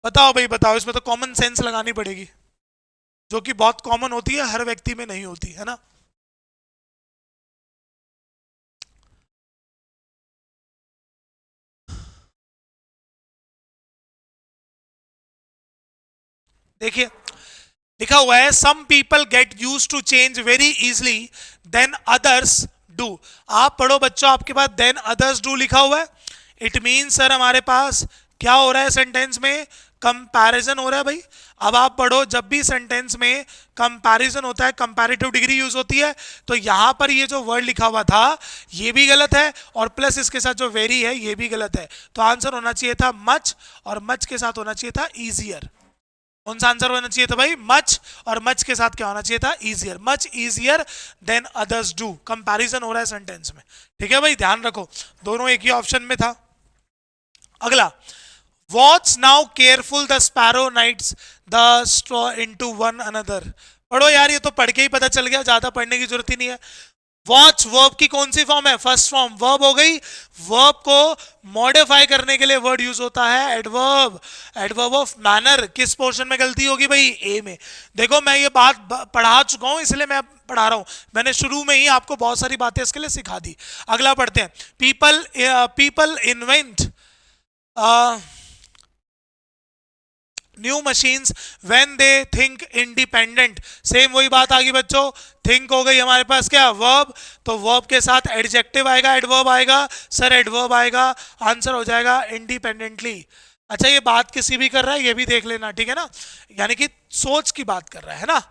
बताओ भाई बताओ, इसमें तो कॉमन सेंस लगानी पड़ेगी, जो कि बहुत कॉमन होती है, हर व्यक्ति में नहीं होती है ना। देखिए लिखा हुआ है some people get use to change very easily than others do. आप पढ़ो बच्चों, आपके पास देन अदर्स डू लिखा हुआ है, इट मीन सर हमारे पास क्या हो रहा है सेंटेंस में, कंपैरिजन हो रहा है भाई। अब आप पढ़ो, जब भी सेंटेंस में कंपैरिजन होता है कंपैरेटिव डिग्री यूज होती है, तो यहां पर ये जो वर्ड लिखा हुआ था ये भी गलत है, और प्लस इसके साथ जो वेरी है ये भी गलत है। तो आंसर होना चाहिए था मच, और मच के साथ होना चाहिए था इजियर। कौन सा आंसर होना चाहिए था भाई, मच, और मच के साथ क्या होना चाहिए था, easier. Much easier than others do, comparison हो रहा है सेंटेंस में, ठीक है भाई, ध्यान रखो, दोनों एक ही ऑप्शन में था। अगला, watch now careful the sparrow knits the straw into one another. पढ़ो यार, ये तो पढ़ के ही पता चल गया, ज्यादा पढ़ने की जरूरत ही नहीं है। वॉच वर्ब की कौन सी फॉर्म है, फर्स्ट फॉर्म, वर्ब हो गई। वर्ब को मॉडिफाई करने के लिए वर्ड यूज होता है एडवर्ब, एडवर्ब ऑफ मैनर। किस पोर्शन में गलती होगी भाई, ए में। देखो मैं ये बात पढ़ा चुका हूं, इसलिए मैं पढ़ा रहा हूं, मैंने शुरू में ही आपको बहुत सारी बातें इसके लिए सिखा दी। अगला पढ़ते हैं, people invent new machines when they think independent. Same वही बात आ गई बच्चों, थिंक हो गई हमारे पास क्या, वर्ब, तो वर्ब के साथ एडजेक्टिव आएगा, एडवर्ब आएगा, सर एडवर्ब आएगा, आंसर हो जाएगा इंडिपेंडेंटली। अच्छा ये बात किसी भी कर रहा है, ये भी देख लेना, ठीक है ना, यानी कि सोच की बात कर रहा है ना,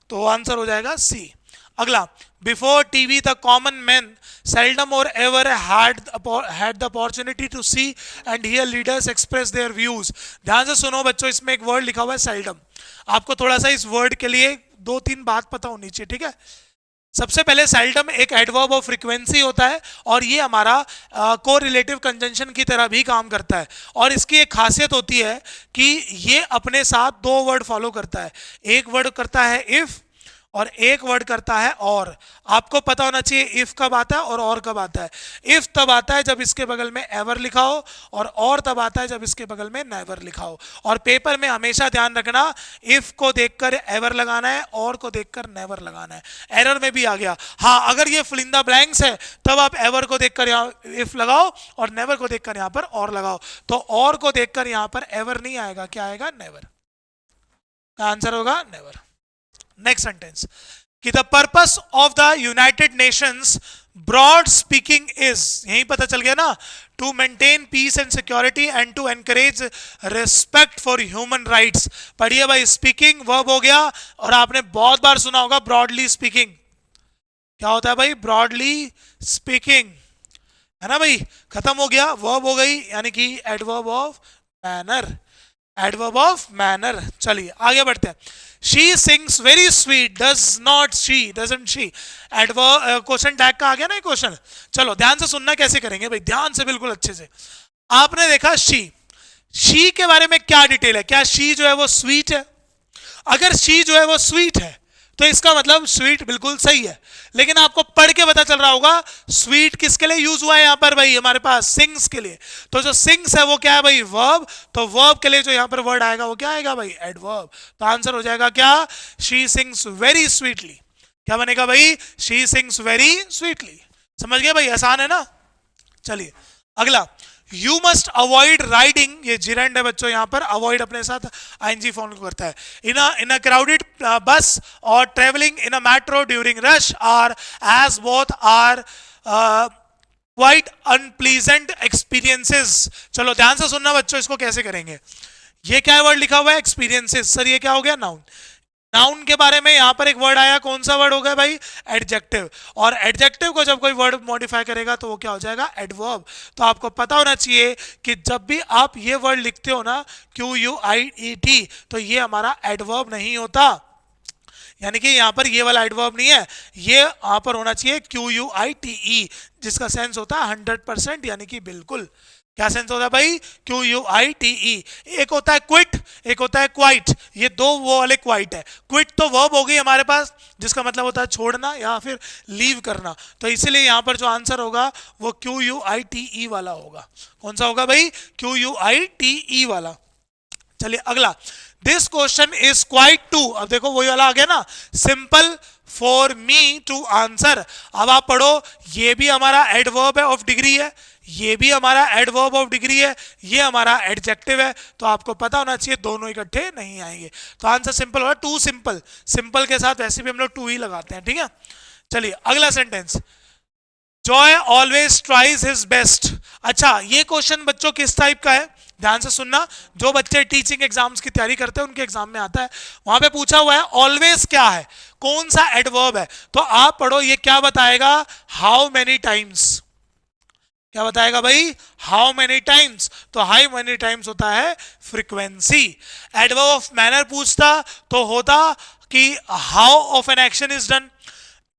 तो आंसर हो जाएगा सी। अगला, before TV the common man seldom or ever had the opportunity to see and hear leaders express their views। ध्यान से सुनो बच्चों, इसमें एक वर्ड लिखा हुआ है seldom, आपको थोड़ा सा इस वर्ड के लिए दो तीन बात पता होनी चाहिए, ठीक है। सबसे पहले seldom एक एडवर्ब ऑफ फ्रीक्वेंसी होता है, और ये हमारा कोरिलेटिव कंजंक्शन की तरह भी काम करता है, और इसकी एक खासियत होती है कि ये अपने साथ दो वर्ड फॉलो करता है, एक वर्ड करता है इफ, और एक वर्ड करता है और। आपको पता होना चाहिए इफ कब आता है और कब आता है। इफ तब आता है जब इसके बगल में एवर लिखा हो, और तब आता है जब इसके बगल में नेवर लिखा हो। और पेपर में हमेशा ध्यान रखना, इफ को देखकर एवर लगाना है, और को देखकर नेवर लगाना है। एरर में भी आ गया, हाँ अगर ये फिल इन द ब्लैंक्स है तब आप एवर को देखकर यहाँ इफ लगाओ, और नेवर को देखकर यहाँ पर और लगाओ, तो और को देखकर यहाँ पर एवर नहीं आएगा, क्या आएगा, नेवर का आंसर होगा नेवर। नेक्स्ट सेंटेंस, कि the purpose of the United Nations broad speaking is, यही पता चल गया ना, to maintain peace and security and to encourage respect for human rights. पढ़िए भाई, स्पीकिंग वर्ब हो गया, और आपने बहुत बार सुना होगा ब्रॉडली स्पीकिंग। क्या होता है भाई, ब्रॉडली स्पीकिंग, है ना भाई, खत्म हो गया, वर्ब हो गई, यानी कि adverb of manner, adverb of manner. चलिए आगे बढ़ते हैं। She sings very sweet, does not she, doesn't she। Adverb question tag का आ गया ना क्वेश्चन। चलो ध्यान से सुनना, कैसे करेंगे भाई, ध्यान से बिल्कुल अच्छे से। आपने देखा शी के बारे में क्या डिटेल है, क्या शी जो है वो स्वीट है? अगर शी जो है वो स्वीट है तो इसका मतलब स्वीट बिल्कुल सही है, लेकिन आपको पढ़ के पता चल रहा होगा स्वीट किसके लिए यूज हुआ है यहां पर भाई, हमारे पास सिंग्स के लिए। तो जो सिंग्स है वो क्या है भाई, वर्ब। तो वर्ब के लिए जो यहां पर वर्ड आएगा वो क्या आएगा भाई, एडवर्ब। तो आंसर हो जाएगा क्या, शी सिंग्स वेरी स्वीटली। क्या बनेगा भाई, शी सिंग्स वेरी स्वीटली। समझ गए भाई, आसान है ना। चलिए अगला, यू मस्ट अवॉइड राइडिंग, ये जिरेंड है बच्चों, यहां पर अवॉइड अपने साथ आईएनजी फॉर्म करता है। इन अ क्राउडेड बस और travelling in a metro during rush hour, as both are quite unpleasant experiences. चलो ध्यान से सुनना बच्चों, इसको कैसे करेंगे। ये क्या वर्ड लिखा हुआ है, एक्सपीरियंसेस। सर ये क्या हो गया, नाउन। नाउन के बारे में यहां पर एक वर्ड आया, कौन सा वर्ड हो गया भाई, एडजेक्टिव। और एडजेक्टिव को जब कोई वर्ड मॉडिफाई करेगा तो वो क्या हो जाएगा, एडवर्ब। तो आपको पता होना चाहिए कि जब भी आप ये वर्ड लिखते हो ना, QUIET, तो ये हमारा एडवर्ब नहीं होता, यानी कि यहां पर ये वाला एडवर्ब नहीं है, ये यहां पर होना चाहिए QUITE, जिसका सेंस होता है 100%, यानी कि बिल्कुल। क्या सेंस होता है भाई, QUITE। एक होता है क्विट, एक होता है क्वाइट, ये दो वो वाले क्वाइट है। क्विट तो वर्ब हो गई हमारे पास, जिसका मतलब होता है छोड़ना या फिर लीव करना। तो इसीलिए यहां पर जो आंसर होगा वो QUITE वाला होगा। कौन सा होगा भाई, QUITE वाला। चलिए अगला, this question is quite too, अब देखो वही वाला आ गया ना, simple for me to answer. अब आप पढ़ो, ये भी हमारा एडवर्ब है ऑफ डिग्री है, ये भी हमारा एडवर्ब ऑफ डिग्री है, ये हमारा एडजेक्टिव है। तो आपको पता होना चाहिए दोनों इकट्ठे नहीं आएंगे। तो आंसर सिंपल होगा, टू सिंपल। सिंपल के साथ वैसे भी हम लोग टू ही लगाते हैं, ठीक है। चलिए अगला sentence, Joy always tries his best. अच्छा ये क्वेश्चन बच्चों किस टाइप का है, ध्यान से सुनना। जो बच्चे टीचिंग एग्जाम्स की तैयारी करते हैं उनके एग्जाम में आता है, वहां पे पूछा हुआ है ऑलवेज क्या है, कौन सा एडवर्ब है। तो आप पढ़ो, ये क्या बताएगा, हाउ मेनी टाइम्स। क्या बताएगा भाई, हाउ मेनी टाइम्स। तो हाउ मेनी टाइम्स होता है फ्रीक्वेंसी। एडवर्ब ऑफ मैनर पूछता तो होता कि how of an action is done.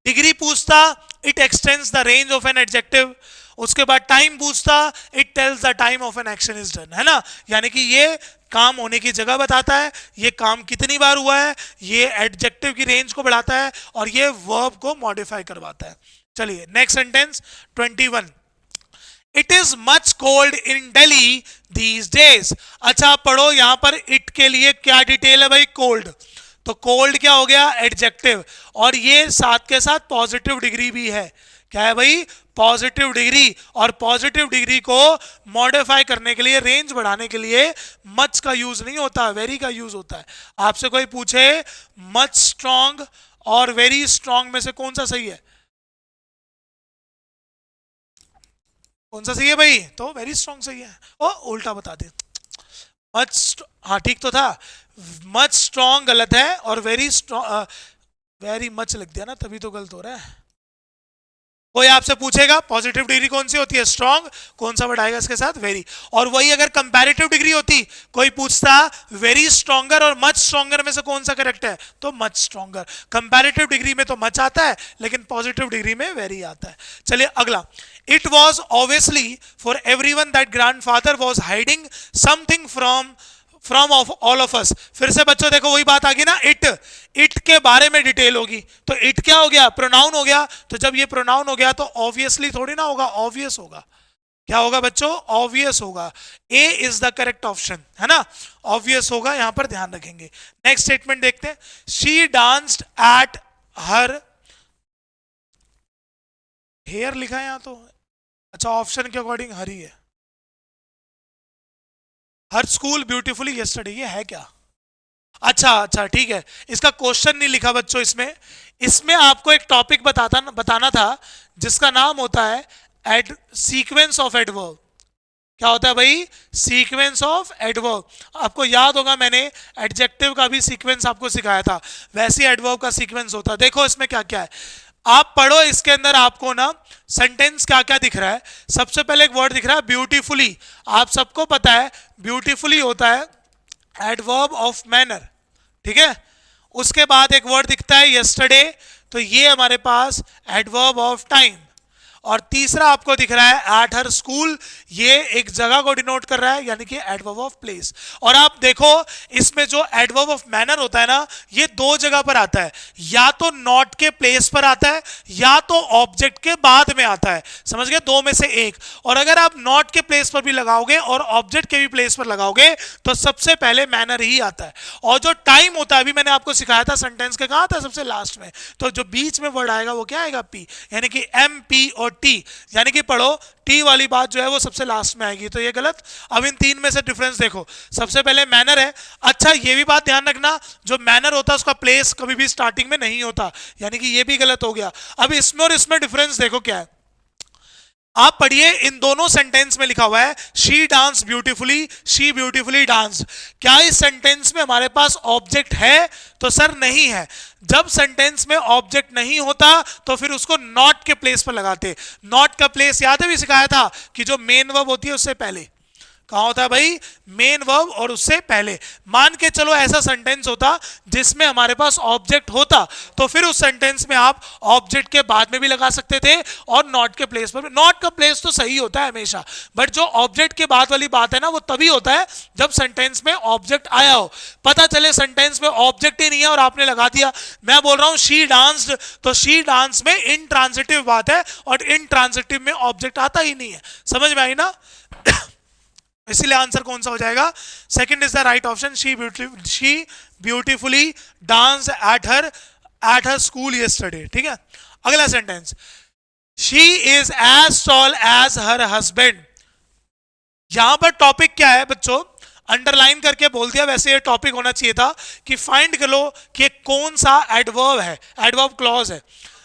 Degree पूछता, it extends the range of an adjective. उसके बाद टाइम पूछता, it tells the time of an action is done, है ना। यानी कि ये काम होने की जगह बताता है, ये काम कितनी बार हुआ है, ये एडजेक्टिव की रेंज को बढ़ाता है, और ये वर्ब को मॉडिफाई करवाता है। चलिए next sentence 21, it is much cold in Delhi these days. अच्छा पढ़ो, यहां पर इट के लिए क्या डिटेल है भाई, कोल्ड। तो कोल्ड क्या हो गया, एडजेक्टिव, और ये साथ के साथ पॉजिटिव डिग्री भी है। क्या है भाई, पॉजिटिव डिग्री। और पॉजिटिव डिग्री को मॉडिफाई करने के लिए, रेंज बढ़ाने के लिए मच का यूज नहीं होता, वेरी का यूज होता है। आपसे कोई पूछे मच स्ट्रॉन्ग और वेरी स्ट्रॉन्ग में से कौन सा सही है, कौन सा सही है भाई, तो वेरी स्ट्रॉन्ग सही है। ओ उल्टा बता दे, मच, हाँ ठीक तो था, मच स्ट्रॉन्ग गलत है, और वेरी स्ट्रॉन्ग, वेरी मच लिख दिया ना, तभी तो गलत हो रहा है। कोई आपसे पूछेगा पॉजिटिव डिग्री कौन सी होती है, स्ट्रॉन्ग, कौन सा वर्ड आएगा इसके साथ, वेरी। और वही अगर कंपैरेटिव डिग्री होती, कोई पूछता वेरी स्ट्रॉन्गर और मच स्ट्रॉन्गर में से कौन सा करेक्ट है, तो मच स्ट्रॉन्गर। कंपैरेटिव डिग्री में तो मच आता है, लेकिन पॉजिटिव डिग्री में वेरी आता है। चलिए अगला, it was obviously for everyone that grandfather was hiding something from of all of अस। फिर से बच्चों देखो वही बात आ गई ना, इट के बारे में डिटेल होगी। तो इट क्या हो गया, प्रोनाउन हो गया। तो जब ये प्रोनाउन हो गया तो ऑब्वियसली थोड़ी ना होगा, ऑब्वियस होगा। क्या होगा बच्चों, ऑब्वियस होगा। ए इज द करेक्ट ऑप्शन, है ना, ऑब्वियस होगा, यहां पर ध्यान रखेंगे। नेक्स्ट स्टेटमेंट देखते हैं, she danced at her hair लिखा है यहां तो, अच्छा ऑप्शन के अकॉर्डिंग हरी है, हर स्कूल ब्यूटीफुली यस्टरडे, ये है क्या, अच्छा अच्छा ठीक है। इसका क्वेश्चन नहीं लिखा बच्चों इसमें, इसमें आपको एक टॉपिक बताना था जिसका नाम होता है एड सीक्वेंस ऑफ एडवर्ब। क्या होता है भाई, सीक्वेंस ऑफ एडवर्ब। आपको याद होगा मैंने एडजेक्टिव का भी सीक्वेंस आपको सिखाया था, वैसे एडवर्ब का सीक्वेंस होता है। देखो इसमें क्या क्या है, आप पढ़ो, इसके अंदर आपको ना सेंटेंस क्या क्या दिख रहा है। सबसे पहले एक वर्ड दिख रहा है ब्यूटीफुली, आप सबको पता है ब्यूटीफुली होता है एडवर्ब ऑफ मैनर, ठीक है। उसके बाद एक वर्ड दिखता है यस्टरडे, तो ये हमारे पास एडवर्ब ऑफ टाइम। और तीसरा आपको दिख रहा है एट हर स्कूल, ये एक जगह को डिनोट कर रहा है यानी कि एडवर्ब ऑफ प्लेस। और आप देखो इसमें जो एडवर्ब ऑफ मैनर होता है ना, ये दो जगह पर आता है, या तो नॉट के प्लेस पर आता है या तो ऑब्जेक्ट के बाद में आता है, समझ गए, दो में से एक। और अगर आप नॉट के प्लेस पर भी लगाओगे और ऑब्जेक्ट के भी प्लेस पर लगाओगे तो सबसे पहले मैनर ही आता है। और जो टाइम होता है, अभी मैंने आपको सिखाया था सेंटेंस के, कहा था सबसे लास्ट में, तो जो बीच में वर्ड आएगा वो क्या आएगा, पी, यानी कि एम पी और टी, यानी कि पढ़ो टी वाली बात जो है वो सबसे लास्ट में आएगी, तो ये गलत। अब इन तीन में से डिफरेंस देखो, सबसे पहले मैनर है। अच्छा ये भी बात ध्यान रखना, जो मैनर होता है उसका प्लेस कभी भी स्टार्टिंग में नहीं होता, यानी कि ये भी गलत हो गया। अब इसमें और इसमें डिफरेंस देखो क्या है, आप पढ़िए, इन दोनों सेंटेंस में लिखा हुआ है she dance beautifully, she beautifully dance. क्या इस सेंटेंस में हमारे पास ऑब्जेक्ट है, तो सर नहीं है। जब सेंटेंस में ऑब्जेक्ट नहीं होता तो फिर उसको नॉट के प्लेस पर लगाते। नॉट का प्लेस याद है, भी सिखाया था कि जो मेन वर्ब होती है उससे पहले कहाँ होता है भाई, मेन वर्ब और उससे पहले। मान के चलो ऐसा सेंटेंस होता जिसमें हमारे पास ऑब्जेक्ट होता, तो फिर उस सेंटेंस में आप ऑब्जेक्ट के बाद में भी लगा सकते थे और नॉट के प्लेस पर भी। नॉट का प्लेस तो सही होता है हमेशा, बट जो ऑब्जेक्ट के बाद वाली बात है ना, वो तभी होता है जब सेंटेंस में ऑब्जेक्ट आया हो। पता चले सेंटेंस में ऑब्जेक्ट ही नहीं है और आपने लगा दिया, मैं बोल रहा हूं शी डांस्ड, तो शी डांस में इन ट्रांजिटिव बात है और इन ट्रांजिटिव में ऑब्जेक्ट आता ही नहीं है, समझ में आई ना। इसलिए आंसर कौन सा हो जाएगा, second is the right option, she beautifully dance at her school yesterday. ठीक है, अगला sentence, she is as tall as her husband. यहां पर टॉपिक क्या है बच्चों, अंडरलाइन करके बोल दिया, वैसे ये टॉपिक होना चाहिए था कि फाइंड कर लो कि कौन सा एडवर्ब है, एडवर्ब क्लॉज है।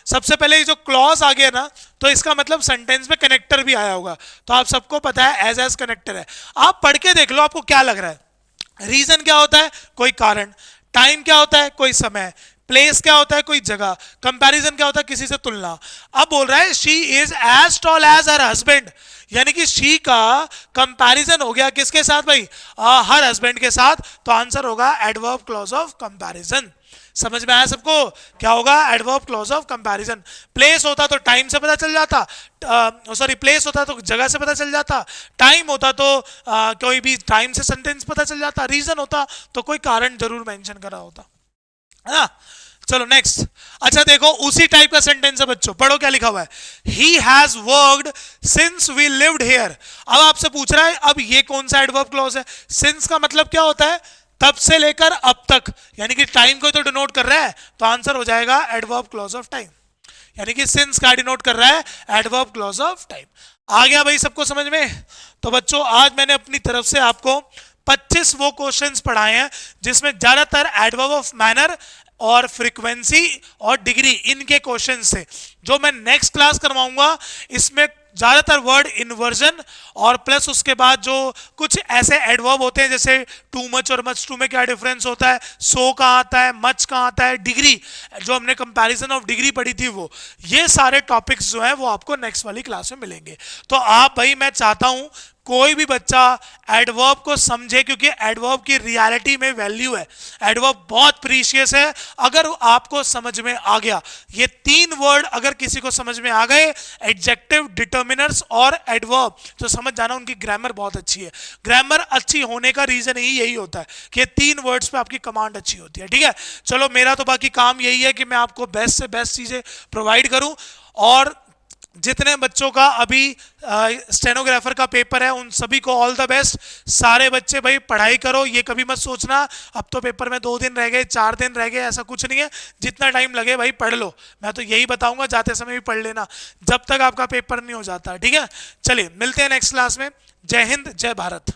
सबसे पहले ये जो क्लॉज आ गया ना, तो इसका मतलब सेंटेंस में कनेक्टर भी आया होगा, तो आप सबको पता है एज कनेक्टर है। आप पढ़ के देख लो आपको क्या लग रहा है। रीजन क्या होता है, कोई कारण। टाइम क्या होता है, कोई समय। प्लेस क्या होता है, कोई जगह। कंपैरिजन क्या होता है, किसी से तुलना। अब बोल रहा है she is as tall as her husband, यानी कि शी का कंपैरिजन हो गया किसके साथ भाई, हर हस्बैंड के साथ, तो आंसर होगा एडवर्ब क्लॉज ऑफ कंपैरिजन। समझ में आया सबको, क्या होगा, adverb clause of comparison. Place होता तो टाइम से पता चल जाता, सॉरी प्लेस होता तो जगह से पता चल जाता, टाइम होता तो कोई भी टाइम से सेंटेंस पता चल जाता, रीजन होता तो कोई कारण जरूर मेंशन करा होता, है ना। चलो नेक्स्ट। अच्छा देखो उसी टाइप का सेंटेंस है बच्चों, पढ़ो क्या लिखा हुआ है, he has worked since we lived here. अब आपसे पूछ रहा है अब ये कौन सा एडवर्ब क्लॉज है। सिंस का मतलब क्या होता है, तब से लेकर अब तक, यानी कि टाइम को तो डिनोट कर रहा है, तो आंसर हो जाएगा एडवर्ब क्लॉज ऑफ टाइम, यानी कि सिंस का डिनोट कर रहा है एडवर्ब क्लॉज ऑफ टाइम। आ गया भाई सबको समझ में। तो बच्चों आज मैंने अपनी तरफ से आपको 25 वो क्वेश्चंस पढ़ाए हैं जिसमें ज्यादातर एडवर्ब ऑफ मैनर और फ्रीक्वेंसी और डिग्री इनके क्वेश्चन से। जो मैं नेक्स्ट क्लास करवाऊंगा इसमें ज्यादातर वर्ड इन्वर्जन और प्लस उसके बाद जो कुछ ऐसे एडवर्ब होते हैं जैसे टू मच और मच टू में क्या डिफरेंस होता है, सो कहाँ आता है, मच कहाँ आता है, डिग्री जो हमने कंपैरिजन ऑफ डिग्री पढ़ी थी वो, ये सारे टॉपिक्स जो हैं वो आपको नेक्स्ट वाली क्लास में मिलेंगे। तो आप भाई मैं चाहता हूं कोई भी बच्चा एडवर्ब को समझे, क्योंकि एडवर्ब की रियलिटी में वैल्यू है, एडवर्ब बहुत प्रीशियस है। अगर आपको समझ में आ गया ये तीन वर्ड, अगर किसी को समझ में आ गए एडजेक्टिव, डिटर्मिनर्स और एडवर्ब, तो समझ जाना उनकी ग्रामर बहुत अच्छी है। ग्रामर अच्छी होने का रीजन ही यही होता है कि तीन वर्ड्स पे आपकी कमांड अच्छी होती है। ठीक है, चलो मेरा तो बाकी काम यही है कि मैं आपको बेस्ट से बेस्ट चीजें प्रोवाइड करूं। और जितने बच्चों का अभी स्टेनोग्राफर का पेपर है उन सभी को ऑल द बेस्ट। सारे बच्चे भाई पढ़ाई करो, ये कभी मत सोचना अब तो पेपर में 2 दिन रह गए, 4 दिन रह गए, ऐसा कुछ नहीं है। जितना टाइम लगे भाई पढ़ लो, मैं तो यही बताऊंगा, जाते समय भी पढ़ लेना जब तक आपका पेपर नहीं हो जाता। ठीक है, चलिए मिलते हैं नेक्स्ट क्लास में। जय हिंद, जय भारत।